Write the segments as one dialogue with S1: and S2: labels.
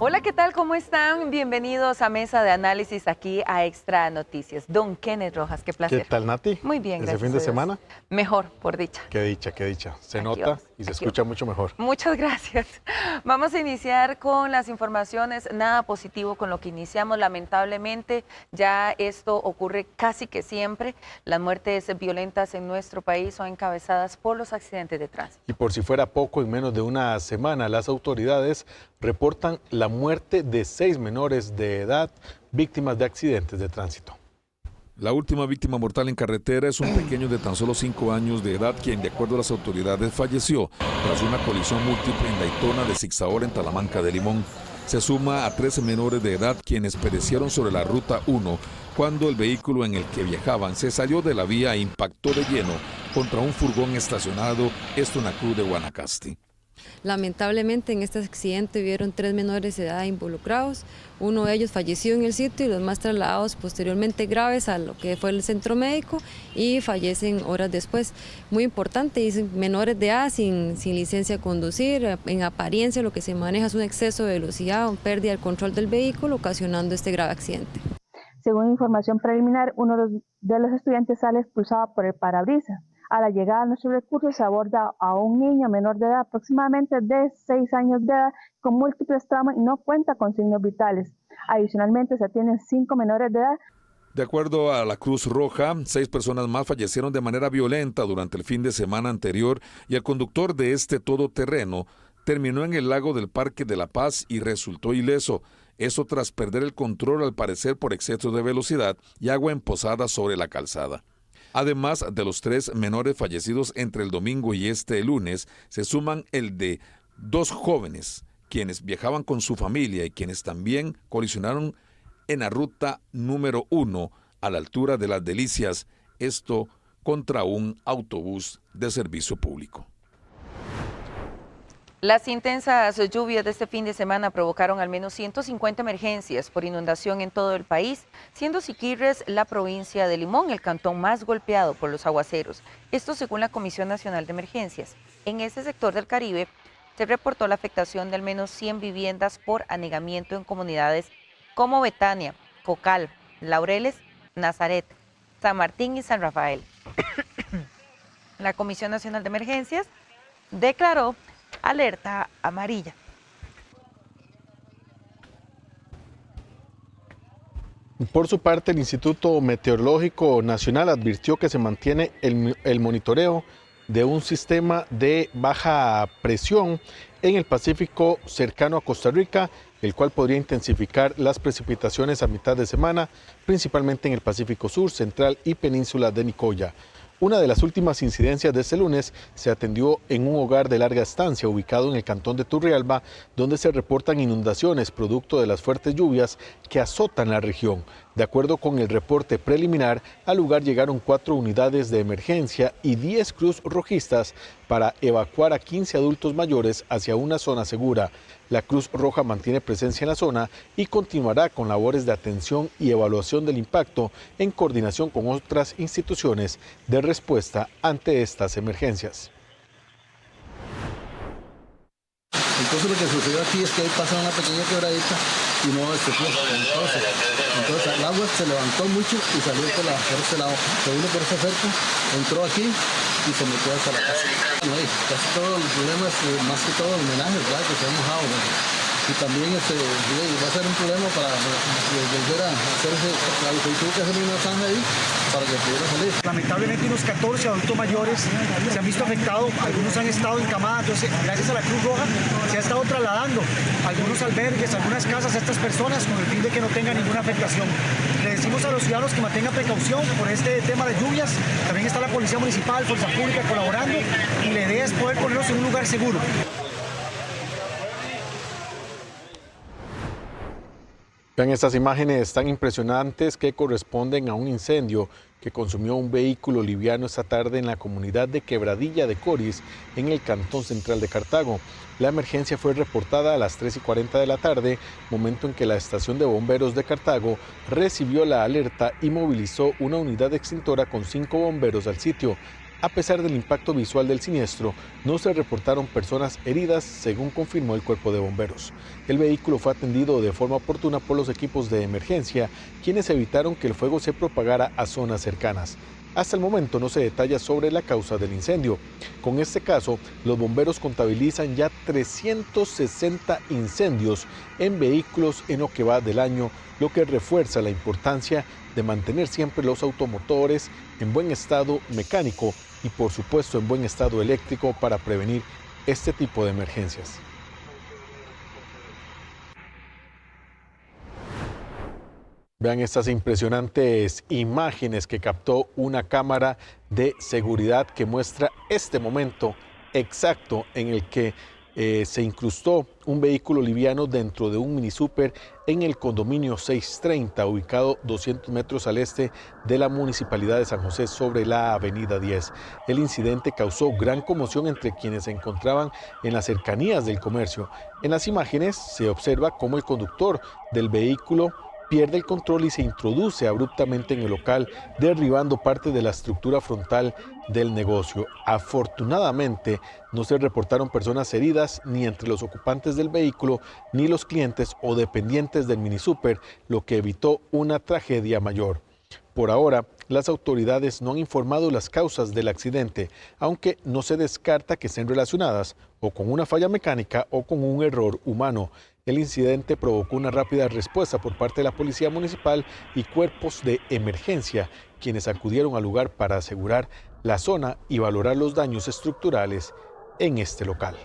S1: Hola, ¿qué tal? ¿Cómo están? Bienvenidos a Mesa de Análisis aquí a Extra Noticias. Don Kenneth Rojas, qué placer.
S2: ¿Qué tal, Nati?
S1: Muy bien, gracias.
S2: ¿Ese fin de semana?
S1: Mejor, por dicha.
S2: Qué dicha, qué dicha. Se
S1: Aquí
S2: nota
S1: vamos,
S2: y se
S1: aquí
S2: escucha
S1: vamos.
S2: mucho mejor.
S1: Muchas gracias. Vamos a iniciar con las informaciones. Nada positivo con lo que iniciamos. Lamentablemente, ya esto ocurre casi que siempre. Las muertes violentas en nuestro país son encabezadas por los accidentes de tránsito.
S2: Y por si fuera poco, en menos de una semana, las autoridades reportan la muerte de 6 menores de edad víctimas de accidentes de tránsito.
S3: La última víctima mortal en carretera es un pequeño de tan solo 5 años de edad, quien, de acuerdo a las autoridades, falleció tras una colisión múltiple en Daytona de Zigzagola, en Talamanca de Limón. Se suma a 13 menores de edad quienes perecieron sobre la Ruta 1 cuando el vehículo en el que viajaban se salió de la vía e impactó de lleno contra un furgón estacionado, esto en la Cruz de Guanacaste.
S4: Lamentablemente en este accidente hubieron 3 menores de edad involucrados, uno de ellos falleció en el sitio y los más trasladados posteriormente graves a lo que fue el centro médico y fallecen horas después. Muy importante, dicen menores de edad sin licencia de conducir, en apariencia lo que se maneja es un exceso de velocidad o pérdida del control del vehículo ocasionando este grave accidente.
S5: Según información preliminar, uno de los estudiantes sale expulsado por el parabrisas. A la llegada de nuestros recursos se aborda a un niño menor de edad, aproximadamente de 6 años de edad, con múltiples traumas y no cuenta con signos vitales. Adicionalmente se atienden 5 menores de edad.
S3: De acuerdo a la Cruz Roja, 6 personas más fallecieron de manera violenta durante el fin de semana anterior y el conductor de este todoterreno terminó en el lago del Parque de la Paz y resultó ileso. Eso tras perder el control, al parecer por exceso de velocidad y agua emposada sobre la calzada. Además de los 3 menores fallecidos entre el domingo y este lunes, se suman el de 2 jóvenes, quienes viajaban con su familia y quienes también colisionaron en la ruta número 1 a la altura de Las Delicias, esto contra un autobús de servicio público.
S1: Las intensas lluvias de este fin de semana provocaron al menos 150 emergencias por inundación en todo el país, siendo Siquirres la provincia de Limón el cantón más golpeado por los aguaceros. Esto según la Comisión Nacional de Emergencias. En ese sector del Caribe se reportó la afectación de al menos 100 viviendas por anegamiento en comunidades como Betania, Cocal, Laureles, Nazaret, San Martín y San Rafael. La Comisión Nacional de Emergencias declaró alerta amarilla.
S2: Por su parte, el Instituto Meteorológico Nacional advirtió que se mantiene el monitoreo de un sistema de baja presión en el Pacífico cercano a Costa Rica, el cual podría intensificar las precipitaciones a mitad de semana, principalmente en el Pacífico Sur, Central y Península de Nicoya. Una de las últimas incidencias de este lunes se atendió en un hogar de larga estancia ubicado en el cantón de Turrialba, donde se reportan inundaciones producto de las fuertes lluvias que azotan la región. De acuerdo con el reporte preliminar, al lugar llegaron 4 unidades de emergencia y 10 Cruz Rojistas para evacuar a 15 adultos mayores hacia una zona segura. La Cruz Roja mantiene presencia en la zona y continuará con labores de atención y evaluación del impacto en coordinación con otras instituciones de respuesta ante estas emergencias.
S6: Entonces lo que sucedió aquí es que ahí pasa una pequeña quebradita y no entonces el agua se levantó mucho y salió por este lado, se vino por esa cerca, entró aquí y se metió hasta la casa. No, casi todos los problemas, más que todo el homenaje, ¿verdad? Que se han mojado, ¿verdad? Y también va a ser un problema para volver a hacerse, tuvo que hacer una zanja ahí para que pudiera salir.
S7: Lamentablemente unos 14 adultos mayores se han visto afectados, algunos han estado encamados, entonces gracias a la Cruz Roja se ha estado trasladando algunos albergues, algunas casas a estas personas con el fin de que no tengan ninguna afectación. Le decimos a los ciudadanos que mantengan precaución por este tema de lluvias, también está la Policía Municipal, Fuerza Pública colaborando y la idea es poder ponerlos en un lugar seguro.
S2: Vean estas imágenes tan impresionantes que corresponden a un incendio que consumió un vehículo liviano esta tarde en la comunidad de Quebradilla de Coris, en el cantón central de Cartago. La emergencia fue reportada a las 3:40 de la tarde, momento en que la estación de bomberos de Cartago recibió la alerta y movilizó una unidad extintora con 5 bomberos al sitio. A pesar del impacto visual del siniestro, no se reportaron personas heridas, según confirmó el Cuerpo de Bomberos. El vehículo fue atendido de forma oportuna por los equipos de emergencia, quienes evitaron que el fuego se propagara a zonas cercanas. Hasta el momento no se detalla sobre la causa del incendio. Con este caso, los bomberos contabilizan ya 360 incendios en vehículos en lo que va del año, lo que refuerza la importancia de mantener siempre los automotores en buen estado mecánico y por supuesto en buen estado eléctrico para prevenir este tipo de emergencias. Vean estas impresionantes imágenes que captó una cámara de seguridad que muestra este momento exacto en el que se incrustó un vehículo liviano dentro de un mini súper en el condominio 630, ubicado 200 metros al este de la Municipalidad de San José sobre la avenida 10. El incidente causó gran conmoción entre quienes se encontraban en las cercanías del comercio. En las imágenes se observa cómo el conductor del vehículo pierde el control y se introduce abruptamente en el local, derribando parte de la estructura frontal del negocio. Afortunadamente, no se reportaron personas heridas ni entre los ocupantes del vehículo, ni los clientes o dependientes del minisúper, lo que evitó una tragedia mayor. Por ahora, las autoridades no han informado las causas del accidente, aunque no se descarta que estén relacionadas o con una falla mecánica o con un error humano. El incidente provocó una rápida respuesta por parte de la Policía Municipal y cuerpos de emergencia, quienes acudieron al lugar para asegurar la zona y valorar los daños estructurales en este local.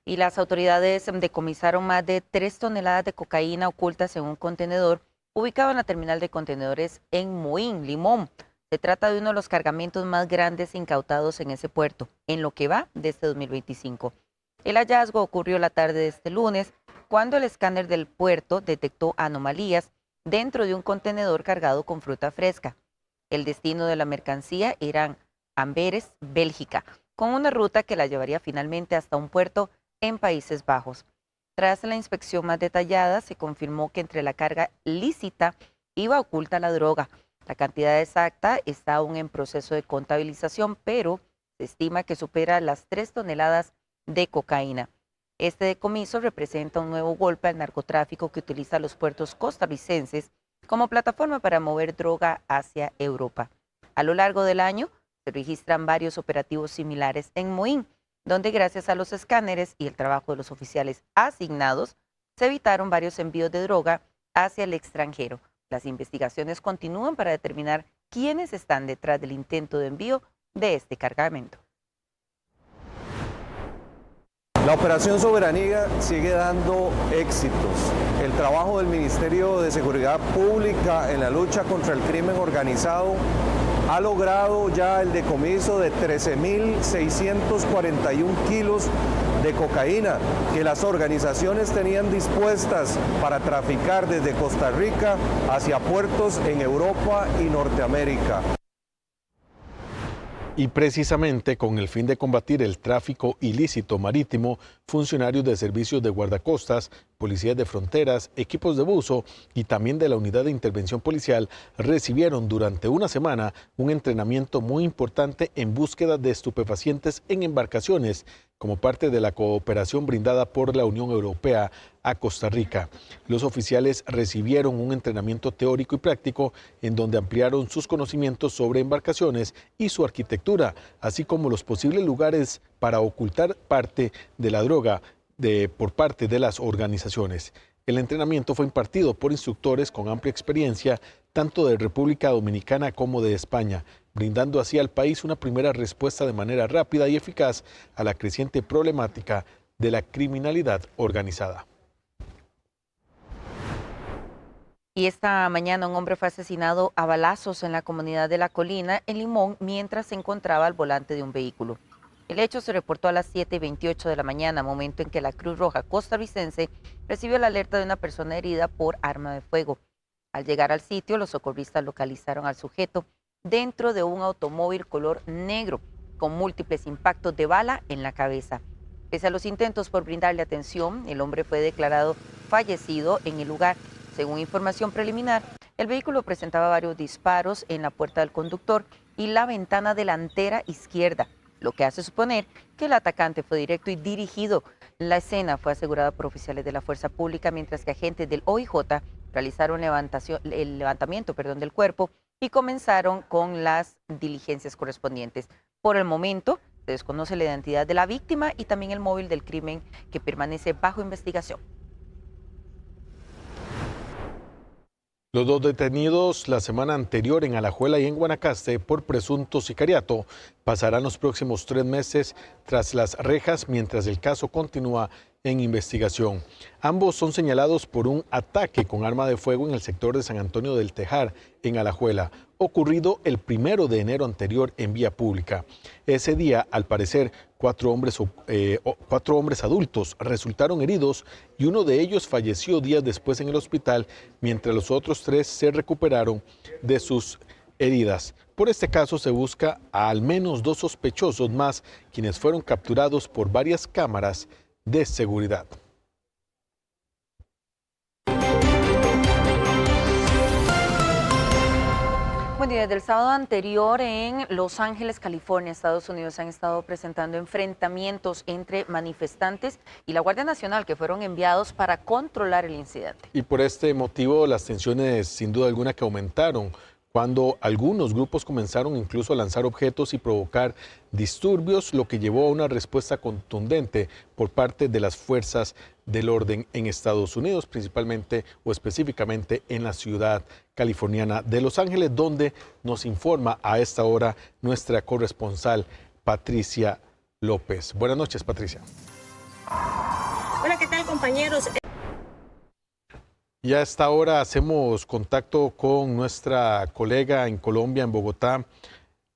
S1: Y las autoridades decomisaron más de 3 toneladas de cocaína ocultas en un contenedor ubicado en la terminal de contenedores en Moín, Limón. Se trata de uno de los cargamentos más grandes incautados en ese puerto, en lo que va de este 2025. El hallazgo ocurrió la tarde de este lunes, cuando el escáner del puerto detectó anomalías dentro de un contenedor cargado con fruta fresca. El destino de la mercancía eran Amberes, Bélgica, con una ruta que la llevaría finalmente hasta un puerto en Países Bajos. Tras la inspección más detallada, se confirmó que entre la carga lícita iba oculta la droga. La cantidad exacta está aún en proceso de contabilización, pero se estima que supera las 3 toneladas de cocaína. Este decomiso representa un nuevo golpe al narcotráfico que utiliza los puertos costarricenses como plataforma para mover droga hacia Europa. A lo largo del año se registran varios operativos similares en Moín, donde gracias a los escáneres y el trabajo de los oficiales asignados, se evitaron varios envíos de droga hacia el extranjero. Las investigaciones continúan para determinar quiénes están detrás del intento de envío de este cargamento.
S8: La Operación Soberanía sigue dando éxitos. El trabajo del Ministerio de Seguridad Pública en la lucha contra el crimen organizado ha logrado ya el decomiso de 13.641 kilos de cocaína que las organizaciones tenían dispuestas para traficar desde Costa Rica hacia puertos en Europa y Norteamérica.
S2: Y precisamente con el fin de combatir el tráfico ilícito marítimo, funcionarios de servicios de guardacostas, policías de fronteras, equipos de buzo y también de la Unidad de Intervención Policial recibieron durante una semana un entrenamiento muy importante en búsqueda de estupefacientes en embarcaciones, como parte de la cooperación brindada por la Unión Europea a Costa Rica. Los oficiales recibieron un entrenamiento teórico y práctico en donde ampliaron sus conocimientos sobre embarcaciones y su arquitectura, así como los posibles lugares para ocultar parte de la droga por parte de las organizaciones. El entrenamiento fue impartido por instructores con amplia experiencia, tanto de República Dominicana como de España, brindando así al país una primera respuesta de manera rápida y eficaz a la creciente problemática de la criminalidad organizada.
S1: Y esta mañana un hombre fue asesinado a balazos en la comunidad de La Colina, en Limón, mientras se encontraba al volante de un vehículo. El hecho se reportó a las 7:28 de la mañana, momento en que la Cruz Roja costarricense recibió la alerta de una persona herida por arma de fuego. Al llegar al sitio, los socorristas localizaron al sujeto dentro de un automóvil color negro, con múltiples impactos de bala en la cabeza. Pese a los intentos por brindarle atención, el hombre fue declarado fallecido en el lugar. Según información preliminar, El vehículo presentaba varios disparos en la puerta del conductor y la ventana delantera izquierda, lo que hace suponer que el atacante fue directo y dirigido. La escena fue asegurada por oficiales de la Fuerza Pública, mientras que agentes del OIJ realizaron el levantamiento del cuerpo y comenzaron con las diligencias correspondientes. Por el momento, se desconoce la identidad de la víctima y también el móvil del crimen, que permanece bajo investigación.
S2: Los dos detenidos la semana anterior en Alajuela y en Guanacaste por presunto sicariato pasarán los próximos 3 meses tras las rejas mientras el caso continúa en investigación. Ambos son señalados por un ataque con arma de fuego en el sector de San Antonio del Tejar, en Alajuela, ocurrido el 1 de enero anterior en vía pública. Ese día, al parecer, 4 hombres adultos resultaron heridos y uno de ellos falleció días después en el hospital, mientras los otros 3 se recuperaron de sus heridas. Por este caso se busca a al menos 2 sospechosos más, quienes fueron capturados por varias cámaras de seguridad.
S1: Bueno, y desde el sábado anterior en Los Ángeles, California, Estados Unidos, se han estado presentando enfrentamientos entre manifestantes y la Guardia Nacional, que fueron enviados para controlar el incidente.
S2: Y por este motivo las tensiones sin duda alguna que aumentaron cuando algunos grupos comenzaron incluso a lanzar objetos y provocar disturbios, lo que llevó a una respuesta contundente por parte de las fuerzas del orden en Estados Unidos, principalmente o específicamente en la ciudad californiana de Los Ángeles, donde nos informa a esta hora nuestra corresponsal Patricia López. Buenas noches, Patricia.
S9: Hola, ¿qué tal, compañeros?
S2: Y a esta hora hacemos contacto con nuestra colega en Colombia, en Bogotá,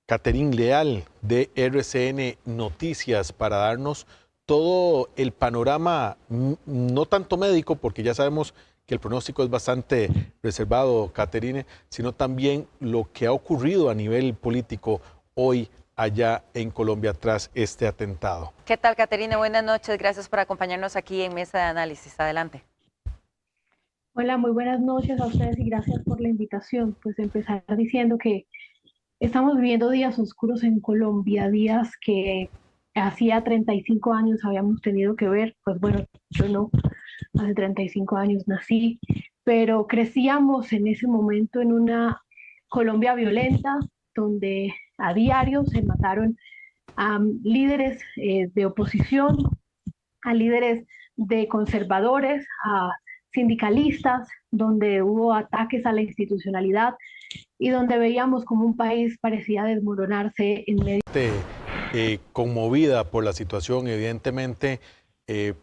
S2: Catherine Leal, de RCN Noticias, para darnos todo el panorama, no tanto médico, porque ya sabemos que el pronóstico es bastante reservado, Catherine, sino también lo que ha ocurrido a nivel político hoy allá en Colombia tras este atentado.
S1: ¿Qué tal, Catherine? Buenas noches, gracias por acompañarnos aquí en Mesa de Análisis. Adelante.
S10: Hola, muy buenas noches a ustedes y gracias por la invitación. Pues empezar diciendo que estamos viviendo días oscuros en Colombia, días que hacía 35 años habíamos tenido que ver. Pues bueno, yo no, hace 35 años nací, pero crecíamos en ese momento en una Colombia violenta, donde a diario se mataron a líderes de oposición, a líderes de conservadores, a sindicalistas, donde hubo ataques a la institucionalidad y donde veíamos como un país parecía desmoronarse en medio.
S2: Conmovida por la situación, evidentemente,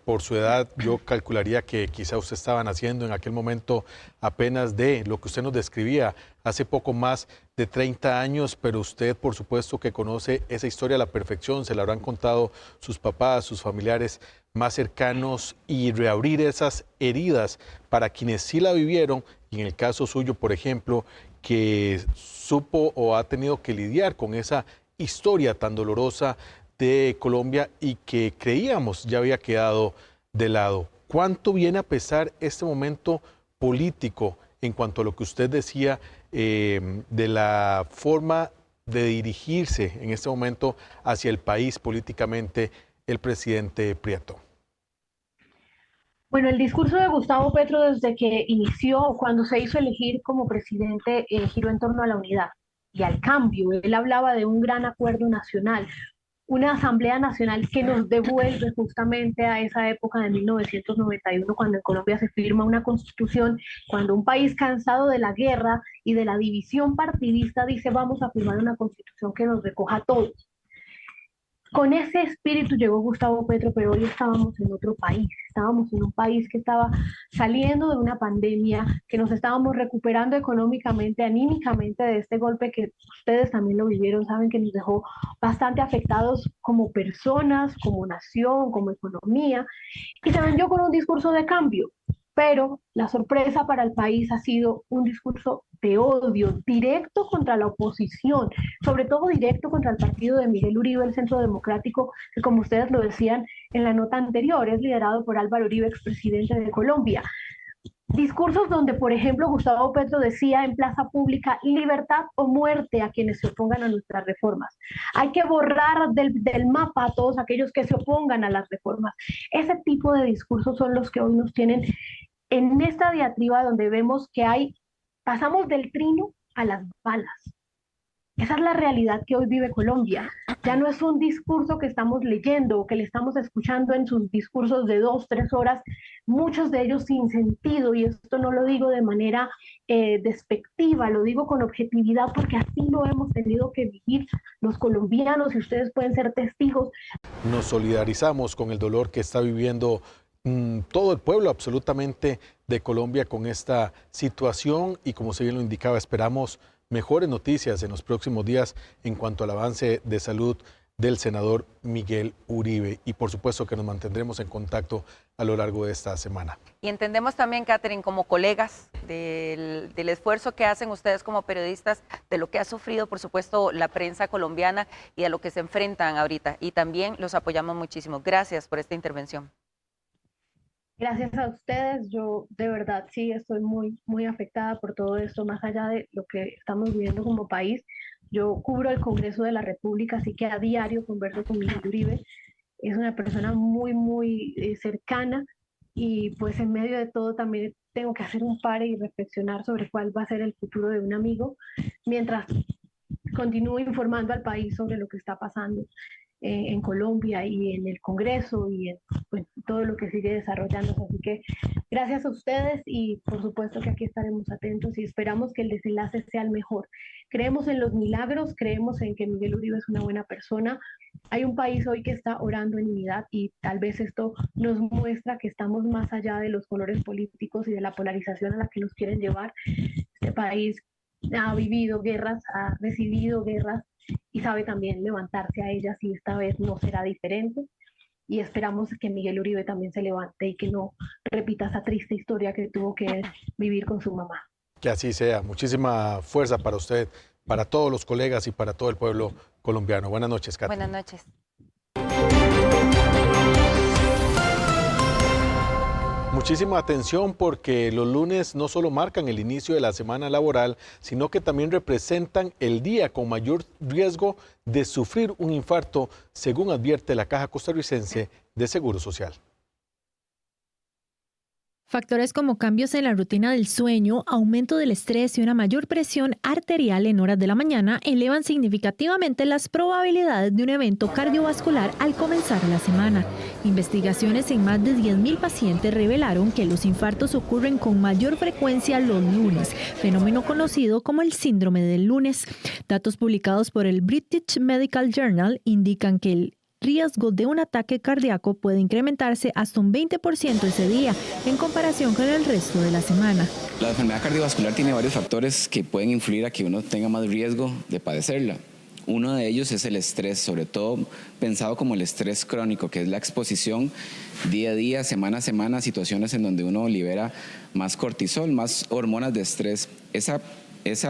S2: por su edad, yo calcularía que quizá usted estaba naciendo en aquel momento apenas de lo que usted nos describía, hace poco más de 30 años, pero usted por supuesto que conoce esa historia a la perfección, se la habrán contado sus papás, sus familiares más cercanos, y reabrir esas heridas para quienes sí la vivieron, y en el caso suyo, por ejemplo, que supo o ha tenido que lidiar con esa historia tan dolorosa de Colombia y que creíamos ya había quedado de lado. ¿Cuánto viene a pesar este momento político en cuanto a lo que usted decía de la forma de dirigirse en este momento hacia el país políticamente el presidente Prieto?
S10: Bueno, el discurso de Gustavo Petro desde que inició, cuando se hizo elegir como presidente, giró en torno a la unidad y al cambio. Él hablaba de un gran acuerdo nacional, una asamblea nacional que nos devuelve justamente a esa época de 1991, cuando en Colombia se firma una constitución, cuando un país cansado de la guerra y de la división partidista dice vamos a firmar una constitución que nos recoja a todos. Con ese espíritu llegó Gustavo Petro, pero hoy estábamos en otro país, estábamos en un país que estaba saliendo de una pandemia, que nos estábamos recuperando económicamente, anímicamente de este golpe que ustedes también lo vivieron, saben que nos dejó bastante afectados como personas, como nación, como economía, y se vendió con un discurso de cambio. Pero la sorpresa para el país ha sido un discurso de odio directo contra la oposición, sobre todo directo contra el partido de Miguel Uribe, el Centro Democrático, que como ustedes lo decían en la nota anterior, es liderado por Álvaro Uribe, expresidente de Colombia. Discursos donde, por ejemplo, Gustavo Petro decía en plaza pública, libertad o muerte a quienes se opongan a nuestras reformas. Hay que borrar del mapa a todos aquellos que se opongan a las reformas. Ese tipo de discursos son los que hoy nos tienen en esta diatriba donde vemos que pasamos del trino a las balas. Esa es la realidad que hoy vive Colombia. Ya no es un discurso que estamos leyendo o que le estamos escuchando en sus discursos de 2, 3 horas, muchos de ellos sin sentido, y esto no lo digo de manera despectiva, lo digo con objetividad porque así lo hemos tenido que vivir los colombianos y ustedes pueden ser testigos.
S2: Nos solidarizamos con el dolor que está viviendo todo el pueblo absolutamente de Colombia con esta situación y, como se bien lo indicaba, esperamos mejores noticias en los próximos días en cuanto al avance de salud del senador Miguel Uribe, y por supuesto que nos mantendremos en contacto a lo largo de esta semana.
S1: Y entendemos también, Catherine, como colegas del esfuerzo que hacen ustedes como periodistas, de lo que ha sufrido, por supuesto, la prensa colombiana y a lo que se enfrentan ahorita, y también los apoyamos muchísimo. Gracias por esta intervención.
S10: Gracias a ustedes, yo de verdad sí estoy muy afectada por todo esto, más allá de lo que estamos viviendo como país. Yo cubro el Congreso de la República, así que a diario converso con Miguel Uribe. Es una persona muy cercana, y pues en medio de todo también tengo que hacer un pare y reflexionar sobre cuál va a ser el futuro de un amigo, mientras continúo informando al país sobre lo que está pasando en Colombia y en el Congreso y en todo lo que sigue desarrollándose. Así que gracias a ustedes, y por supuesto que aquí estaremos atentos y esperamos que el desenlace sea el mejor. Creemos en los milagros, creemos en que Miguel Uribe es una buena persona. Hay un país hoy que está orando en unidad, y tal vez esto nos muestra que estamos más allá de los colores políticos y de la polarización a la que nos quieren llevar. Este país ha vivido guerras, ha recibido guerras, y sabe también levantarse a ellas, y esta vez no será diferente. Y esperamos que Miguel Uribe también se levante y que no repita esa triste historia que tuvo que vivir con su mamá.
S2: Que así sea. Muchísima fuerza para usted, para todos los colegas y para todo el pueblo colombiano. Buenas noches, Catherine.
S1: Buenas noches.
S2: Muchísima atención, porque los lunes no solo marcan el inicio de la semana laboral, sino que también representan el día con mayor riesgo de sufrir un infarto, según advierte la Caja Costarricense de Seguro Social.
S11: Factores como cambios en la rutina del sueño, aumento del estrés y una mayor presión arterial en horas de la mañana elevan significativamente las probabilidades de un evento cardiovascular al comenzar la semana. Investigaciones en más de 10.000 pacientes revelaron que los infartos ocurren con mayor frecuencia los lunes, fenómeno conocido como el síndrome del lunes. Datos publicados por el British Medical Journal indican que el riesgo de un ataque cardíaco puede incrementarse hasta un 20% ese día en comparación con el resto de la semana.
S12: La enfermedad cardiovascular tiene varios factores que pueden influir a que uno tenga más riesgo de padecerla. Uno de ellos es el estrés, sobre todo pensado como el estrés crónico, que es la exposición día a día, semana a semana, a situaciones en donde uno libera más cortisol, más hormonas de estrés. Ese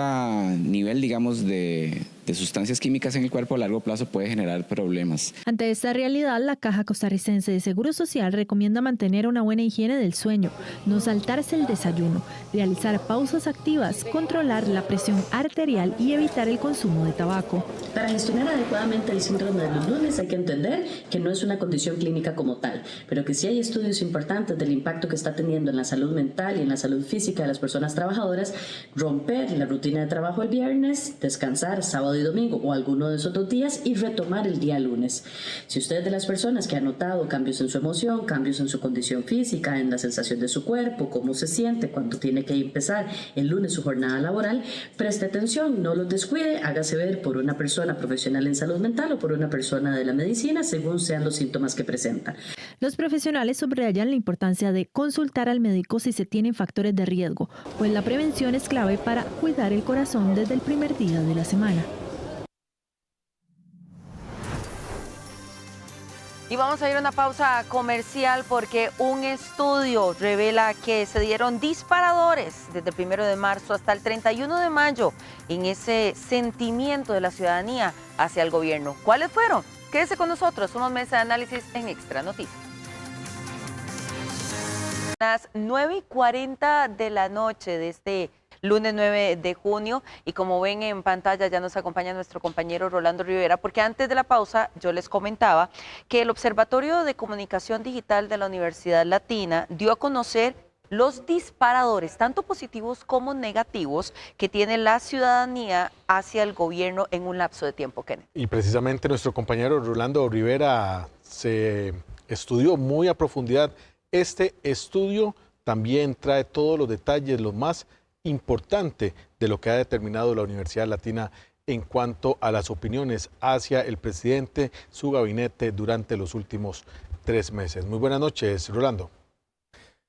S12: nivel, digamos, de sustancias químicas en el cuerpo a largo plazo puede generar problemas.
S11: Ante esta realidad, la Caja Costarricense de Seguro Social recomienda mantener una buena higiene del sueño, no saltarse el desayuno, realizar pausas activas, controlar la presión arterial y evitar el consumo de tabaco.
S13: Para gestionar adecuadamente el síndrome de los lunes hay que entender que no es una condición clínica como tal, pero que sí hay estudios importantes del impacto que está teniendo en la salud mental y en la salud física de las personas trabajadoras. Romper la rutina de trabajo el viernes, descansar sábado y domingo o alguno de esos 2 días y retomar el día lunes. Si usted es de las personas que ha notado cambios en su emoción, cambios en su condición física, en la sensación de su cuerpo, cómo se siente cuando tiene que empezar el lunes su jornada laboral, preste atención, no los descuide, hágase ver por una persona profesional en salud mental o por una persona de la medicina, según sean los síntomas que presenta.
S11: Los profesionales subrayan la importancia de consultar al médico si se tienen factores de riesgo, pues la prevención es clave para cuidar el corazón desde el primer día de la semana.
S1: Y vamos a ir a una pausa comercial, porque un estudio revela que se dieron disparadores desde el 1 de marzo hasta el 31 de mayo en ese sentimiento de la ciudadanía hacia el gobierno. ¿Cuáles fueron? Quédese con nosotros, somos Mesa de Análisis en Extra Noticias. Las 9:40 de la noche de este lunes 9 de junio, y como ven en pantalla ya nos acompaña nuestro compañero Rolando Rivera, porque antes de la pausa yo les comentaba que el Observatorio de Comunicación Digital de la Universidad Latina dio a conocer los disparadores, tanto positivos como negativos, que tiene la ciudadanía hacia el gobierno en un lapso de tiempo, Kenneth.
S2: Y precisamente nuestro compañero Rolando Rivera se estudió muy a profundidad este estudio, también trae todos los detalles, lo más importante de lo que ha determinado la Universidad Latina en cuanto a las opiniones hacia el presidente, su gabinete durante los últimos 3 meses. Muy buenas noches, Rolando.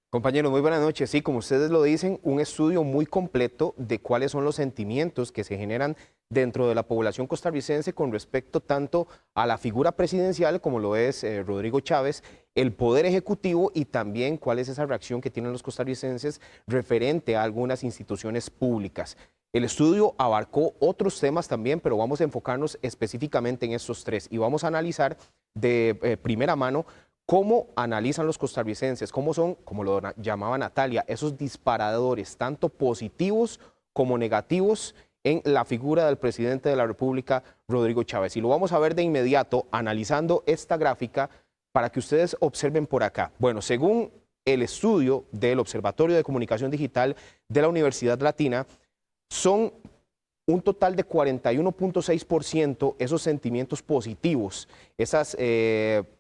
S14: Compañeros, muy buenas noches. Sí, como ustedes lo dicen, un estudio muy completo de cuáles son los sentimientos que se generan dentro de la población costarricense con respecto tanto a la figura presidencial, como lo es Rodrigo Chávez, el poder ejecutivo, y también cuál es esa reacción que tienen los costarricenses referente a algunas instituciones públicas. El estudio abarcó otros temas también, pero vamos a enfocarnos específicamente en estos 3 y vamos a analizar de primera mano cómo analizan los costarricenses, cómo son, como lo llamaba Natalia, esos disparadores, tanto positivos como negativos, en la figura del presidente de la República, Rodrigo Chávez. Y lo vamos a ver de inmediato analizando esta gráfica para que ustedes observen por acá. Bueno, según el estudio del Observatorio de Comunicación Digital de la Universidad Latina, son un total de 41.6% esos sentimientos positivos, esas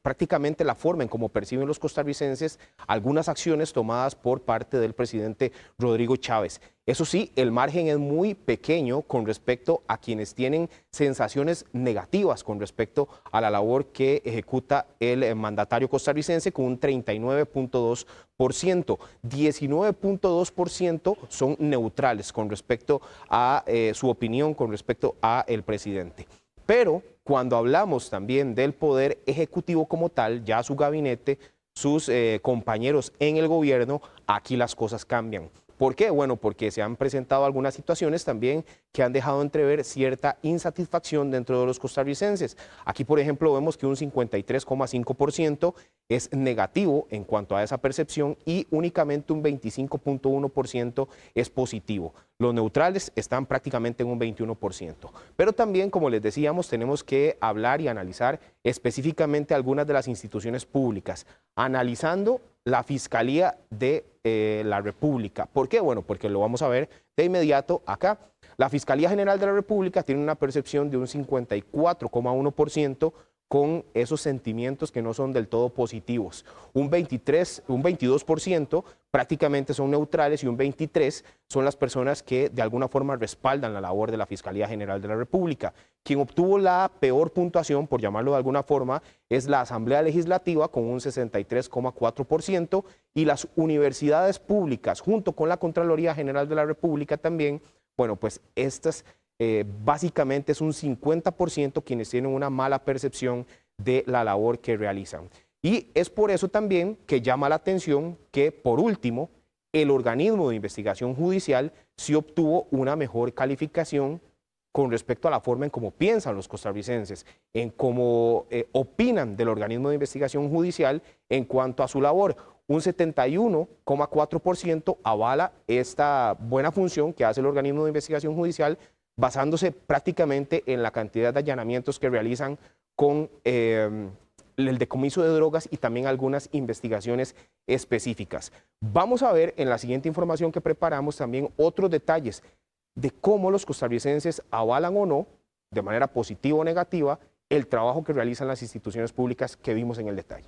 S14: prácticamente la forma en cómo perciben los costarricenses algunas acciones tomadas por parte del presidente Rodrigo Chávez. Eso sí, el margen es muy pequeño con respecto a quienes tienen sensaciones negativas con respecto a la labor que ejecuta el mandatario costarricense, con un 39.2%. 19.2% son neutrales con respecto a su opinión con respecto a el presidente. Pero cuando hablamos también del poder ejecutivo como tal, ya su gabinete, sus compañeros en el gobierno, aquí las cosas cambian. ¿Por qué? Bueno, porque se han presentado algunas situaciones también que han dejado entrever cierta insatisfacción dentro de los costarricenses. Aquí, por ejemplo, vemos que un 53.5% es negativo en cuanto a esa percepción y únicamente un 25.1% es positivo. Los neutrales están prácticamente en un 21%. Pero también, como les decíamos, tenemos que hablar y analizar específicamente algunas de las instituciones públicas, analizando la Fiscalía de la República. ¿Por qué? Bueno, porque lo vamos a ver de inmediato acá. La Fiscalía General de la República tiene una percepción de un 54.1% con esos sentimientos que no son del todo positivos. Un 22% prácticamente son neutrales y un 23% son las personas que de alguna forma respaldan la labor de la Fiscalía General de la República. Quien obtuvo la peor puntuación, por llamarlo de alguna forma, es la Asamblea Legislativa con un 63.4% y las universidades públicas junto con la Contraloría General de la República también. Bueno, pues estas básicamente es un 50% quienes tienen una mala percepción de la labor que realizan. Y es por eso también que llama la atención que, por último, el organismo de investigación judicial sí obtuvo una mejor calificación con respecto a la forma en cómo piensan los costarricenses, en cómo opinan del organismo de investigación judicial en cuanto a su labor. Un 71.4% avala esta buena función que hace el organismo de investigación judicial, basándose prácticamente en la cantidad de allanamientos que realizan con el decomiso de drogas y también algunas investigaciones específicas. Vamos a ver en la siguiente información que preparamos también otros detalles de cómo los costarricenses avalan o no, de manera positiva o negativa, el trabajo que realizan las instituciones públicas que vimos en el detalle.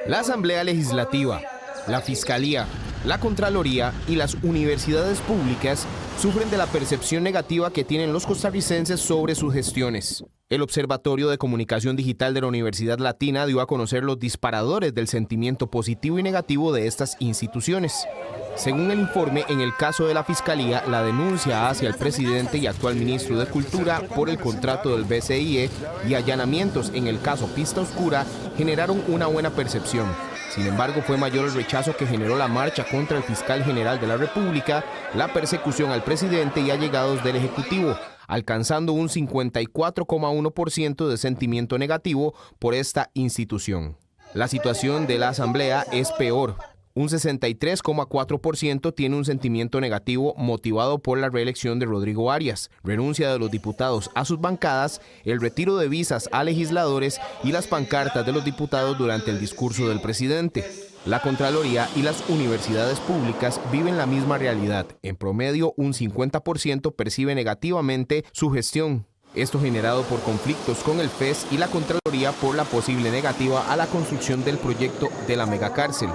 S15: La Asamblea Legislativa, la Fiscalía, la Contraloría y las universidades públicas sufren de la percepción negativa que tienen los costarricenses sobre sus gestiones. El Observatorio de Comunicación Digital de la Universidad Latina dio a conocer los disparadores del sentimiento positivo y negativo de estas instituciones. Según el informe, en el caso de la Fiscalía, la denuncia hacia el presidente y actual ministro de Cultura por el contrato del BCIE y allanamientos en el caso Pista Oscura generaron una buena percepción. Sin embargo, fue mayor el rechazo que generó la marcha contra el fiscal general de la República, la persecución al presidente y allegados del Ejecutivo, alcanzando un 54.1% de sentimiento negativo por esta institución. La situación de la Asamblea es peor. Un 63,4% tiene un sentimiento negativo motivado por la reelección de Rodrigo Arias, renuncia de los diputados a sus bancadas, el retiro de visas a legisladores y las pancartas de los diputados durante el discurso del presidente. La Contraloría y las universidades públicas viven la misma realidad. En promedio, un 50% percibe negativamente su gestión. Esto generado por conflictos con el FES y la Contraloría por la posible negativa a la construcción del proyecto de la megacárcel.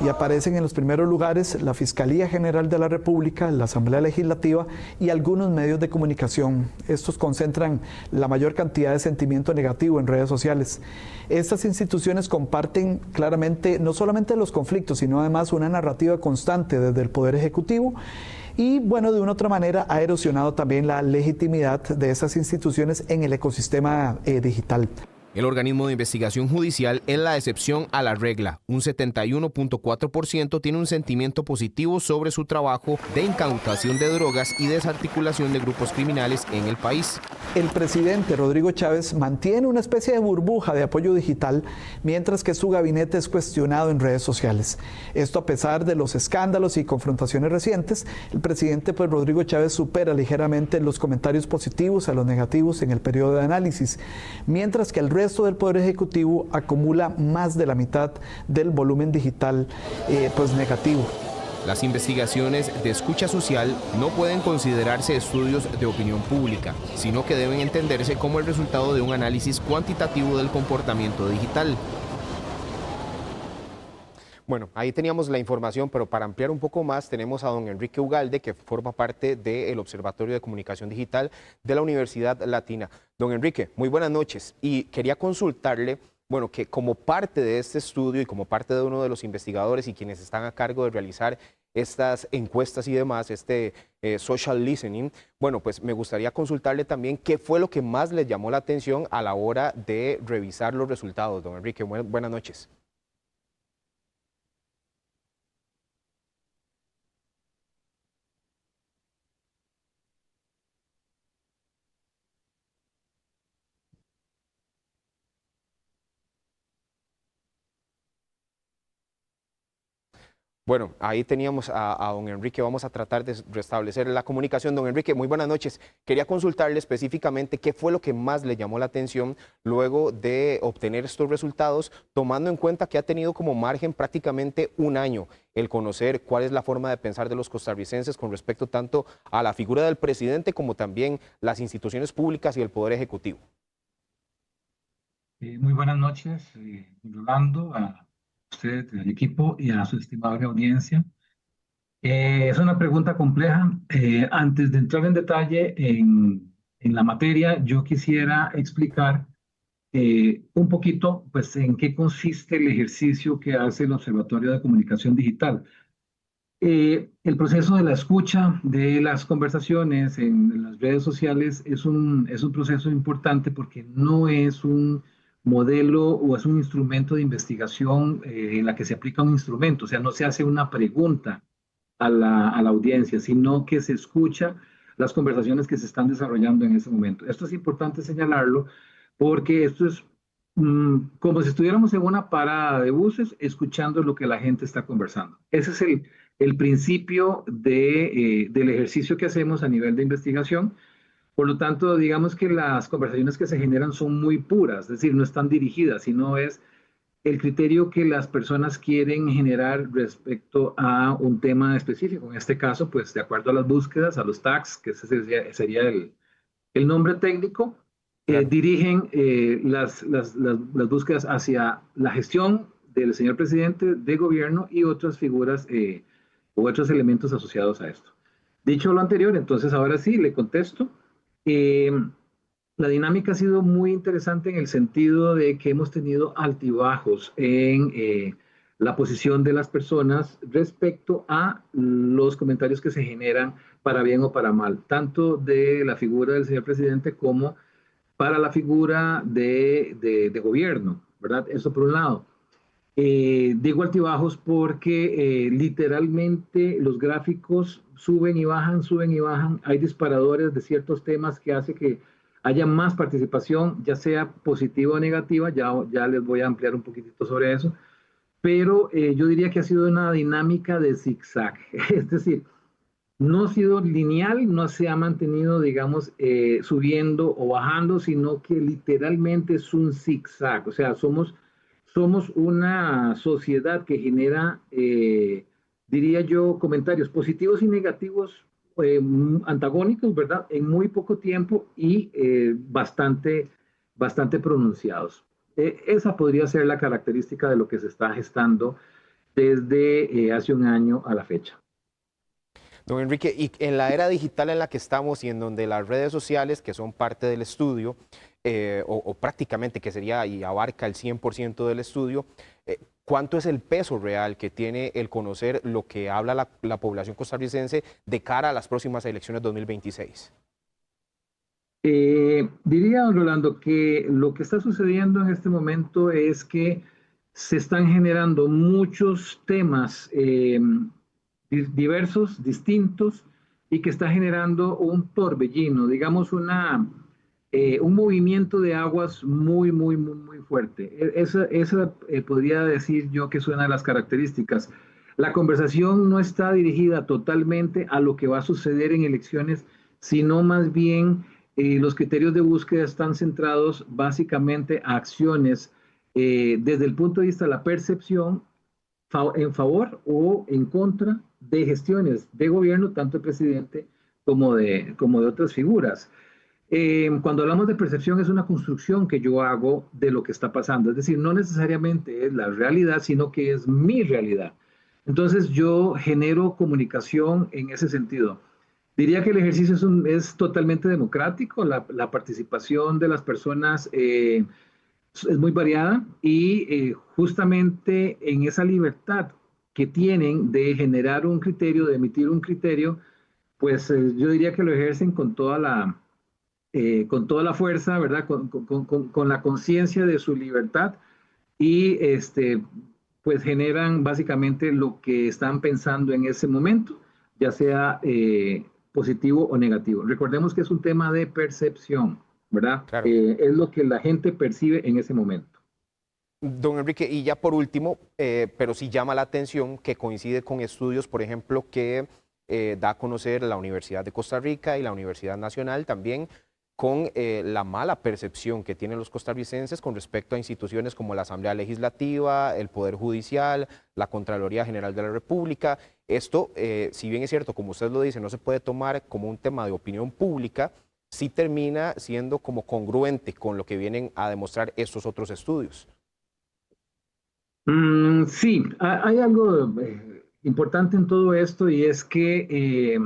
S16: Y aparecen en los primeros lugares la Fiscalía General de la República, la Asamblea Legislativa y algunos medios de comunicación. Estos concentran la mayor cantidad de sentimiento negativo en redes sociales. Estas instituciones comparten claramente no solamente los conflictos, sino además una narrativa constante desde el Poder Ejecutivo. Y bueno, de una u otra manera ha erosionado también la legitimidad de esas instituciones en el ecosistema digital.
S15: El organismo de investigación judicial es la excepción a la regla. Un 71,4% tiene un sentimiento positivo sobre su trabajo de incautación de drogas y desarticulación de grupos criminales en el país.
S16: El presidente Rodrigo Chávez mantiene una especie de burbuja de apoyo digital, mientras que su gabinete es cuestionado en redes sociales. Esto a pesar de los escándalos y confrontaciones recientes, el presidente Rodrigo Chávez supera ligeramente los comentarios positivos a los negativos en el periodo de análisis, mientras que el resto del Poder Ejecutivo acumula más de la mitad del volumen digital negativo.
S15: Las investigaciones de escucha social no pueden considerarse estudios de opinión pública, sino que deben entenderse como el resultado de un análisis cuantitativo del comportamiento digital.
S14: Bueno, ahí teníamos la información, pero para ampliar un poco más tenemos a don Enrique Ugalde, que forma parte del Observatorio de Comunicación Digital de la Universidad Latina. Don Enrique, muy buenas noches y quería consultarle, bueno, que como parte de este estudio y como parte de uno de los investigadores y quienes están a cargo de realizar estas encuestas y demás, social listening, bueno, pues me gustaría consultarle también qué fue lo que más les llamó la atención a la hora de revisar los resultados. Don Enrique, buenas noches. Bueno, ahí teníamos a don Enrique, vamos a tratar de restablecer la comunicación. Don Enrique, muy buenas noches. Quería consultarle específicamente qué fue lo que más le llamó la atención luego de obtener estos resultados, tomando en cuenta que ha tenido como margen prácticamente un año el conocer cuál es la forma de pensar de los costarricenses con respecto tanto a la figura del presidente como también las instituciones públicas y el Poder Ejecutivo.
S17: Muy buenas noches, Rolando, a usted, al equipo y a su estimada audiencia. Es una pregunta compleja. Antes de entrar en detalle en la materia, yo quisiera explicar un poquito pues, en qué consiste el ejercicio que hace el Observatorio de Comunicación Digital. El proceso de la escucha de las conversaciones en las redes sociales es un proceso importante porque no es un modelo o es un instrumento de investigación en la que se aplica un instrumento, o sea, no se hace una pregunta a la audiencia, sino que se escucha las conversaciones que se están desarrollando en ese momento. Esto es importante señalarlo porque esto es como si estuviéramos en una parada de buses escuchando lo que la gente está conversando. Ese es el principio del ejercicio que hacemos a nivel de investigación. Por lo tanto, digamos que las conversaciones que se generan son muy puras, es decir, no están dirigidas, sino es el criterio que las personas quieren generar respecto a un tema específico. En este caso, pues de acuerdo a las búsquedas, a los tags, que ese sería el nombre técnico, dirigen las búsquedas hacia la gestión del señor presidente, de gobierno y otras figuras u otros elementos asociados a esto. Dicho lo anterior, entonces ahora sí le contesto. La dinámica ha sido muy interesante en el sentido de que hemos tenido altibajos en la posición de las personas respecto a los comentarios que se generan para bien o para mal, tanto de la figura del señor presidente como para la figura de gobierno, ¿verdad? Eso por un lado. Digo altibajos porque literalmente los gráficos suben y bajan, hay disparadores de ciertos temas que hace que haya más participación, ya sea positiva o negativa, ya les voy a ampliar un poquitito sobre eso, pero yo diría que ha sido una dinámica de zigzag, es decir, no ha sido lineal, no se ha mantenido, digamos, subiendo o bajando, sino que literalmente es un zigzag, o sea, somos una sociedad que genera, diría yo, comentarios positivos y negativos antagónicos, ¿verdad? En muy poco tiempo y bastante pronunciados. Esa podría ser la característica de lo que se está gestando desde hace un año a la fecha.
S14: Don Enrique, y en la era digital en la que estamos y en donde las redes sociales, que son parte del estudio, o prácticamente que sería y abarca el 100% del estudio, ¿cuánto es el peso real que tiene el conocer lo que habla la población costarricense de cara a las próximas elecciones 2026?
S17: Diría, don Rolando, que lo que está sucediendo en este momento es que se están generando muchos temas diversos, distintos, y que está generando un torbellino, digamos un movimiento de aguas muy fuerte. Esa podría decir yo que es una de las características. La conversación no está dirigida totalmente a lo que va a suceder en elecciones, sino más bien los criterios de búsqueda están centrados básicamente a acciones desde el punto de vista de la percepción en favor o en contra de gestiones de gobierno, tanto del presidente como de otras figuras. Cuando hablamos de percepción es una construcción que yo hago de lo que está pasando, es decir, no necesariamente es la realidad, sino que es mi realidad. Entonces yo genero comunicación en ese sentido. Diría que el ejercicio es totalmente democrático, la participación de las personas es muy variada y justamente en esa libertad que tienen de generar un criterio, de emitir un criterio, pues yo diría que lo ejercen con toda la fuerza, ¿verdad? Con la conciencia de su libertad y pues generan básicamente lo que están pensando en ese momento, ya sea positivo o negativo. Recordemos que es un tema de percepción, ¿verdad? Claro. Es lo que la gente percibe en ese momento.
S14: Don Enrique, y ya por último, pero sí llama la atención que coincide con estudios, por ejemplo, que da a conocer la Universidad de Costa Rica y la Universidad Nacional también, con la mala percepción que tienen los costarricenses con respecto a instituciones como la Asamblea Legislativa, el Poder Judicial, la Contraloría General de la República. Esto, si bien es cierto, como usted lo dice, no se puede tomar como un tema de opinión pública, sí termina siendo como congruente con lo que vienen a demostrar estos otros estudios.
S17: Sí, hay algo importante en todo esto y es que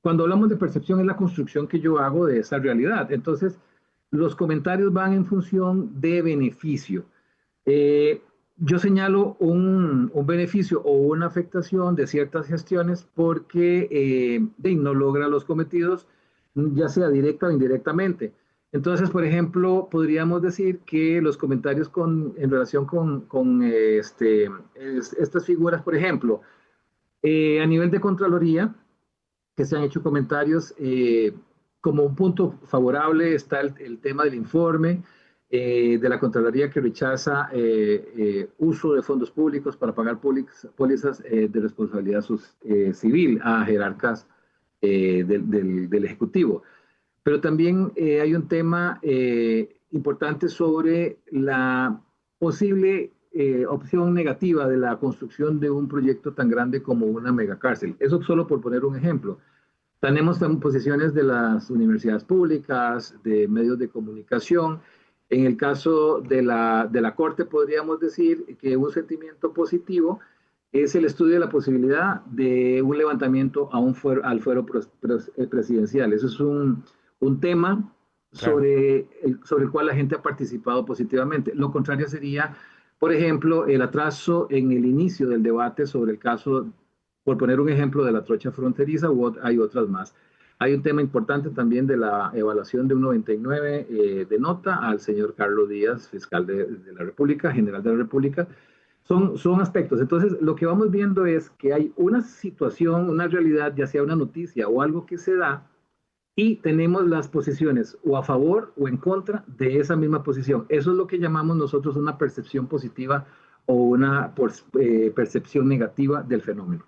S17: cuando hablamos de percepción es la construcción que yo hago de esa realidad. Entonces, los comentarios van en función de beneficio. Yo señalo un beneficio o una afectación de ciertas gestiones porque no logra los cometidos, ya sea directa o indirectamente. Entonces, por ejemplo, podríamos decir que los comentarios en relación con estas figuras, por ejemplo, a nivel de Contraloría, que se han hecho comentarios como un punto favorable está el tema del informe de la Contraloría que rechaza uso de fondos públicos para pagar pólizas de responsabilidad civil a jerarcas del Ejecutivo. Pero también hay un tema importante sobre la posible opción negativa de la construcción de un proyecto tan grande como una megacárcel. Eso solo por poner un ejemplo. Tenemos también posiciones de las universidades públicas, de medios de comunicación. En el caso de la Corte podríamos decir que un sentimiento positivo es el estudio de la posibilidad de un levantamiento al fuero presidencial. Eso es un tema sobre el cual la gente ha participado positivamente. Lo contrario sería, por ejemplo, el atraso en el inicio del debate sobre el caso, por poner un ejemplo, de la trocha fronteriza, hay otras más. Hay un tema importante también de la evaluación de un 99 de nota al señor Carlos Díaz, fiscal de la República, general de la República. Son aspectos. Entonces, lo que vamos viendo es que hay una situación, una realidad, ya sea una noticia o algo que se da, y tenemos las posiciones o a favor o en contra de esa misma posición. Eso es lo que llamamos nosotros una percepción positiva o una percepción negativa del fenómeno.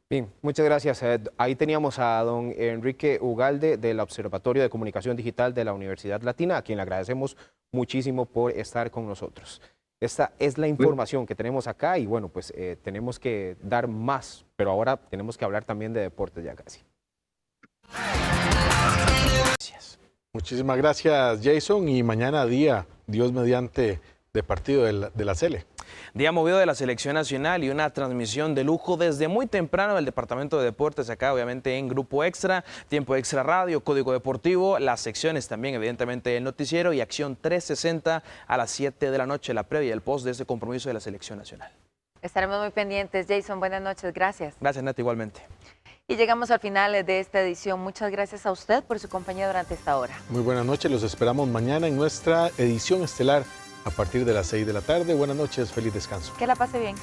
S14: Bien, muchas gracias. Ahí teníamos a don Enrique Ugalde del Observatorio de Comunicación Digital de la Universidad Latina, a quien le agradecemos muchísimo por estar con nosotros. Esta es la información que tenemos acá y bueno, pues tenemos que dar más, pero ahora tenemos que hablar también de deportes ya casi.
S2: Gracias. Muchísimas gracias, Jason, y mañana día, Dios mediante, de partido de la Sele.
S18: Día movido de la selección nacional y una transmisión de lujo desde muy temprano del Departamento de Deportes, acá obviamente en Grupo Extra, Tiempo Extra Radio, Código Deportivo, las secciones también evidentemente el noticiero y Acción 360 a las 7 de la noche, la previa y el post de este compromiso de la selección nacional.
S1: Estaremos muy pendientes. Jason, buenas noches, gracias.
S18: Gracias, Nati, igualmente.
S1: Y llegamos al final de esta edición. Muchas gracias a usted por su compañía durante esta hora.
S2: Muy buenas noches, los esperamos mañana en nuestra edición estelar a partir de las 6 de la tarde. Buenas noches, feliz descanso.
S1: Que la pase bien.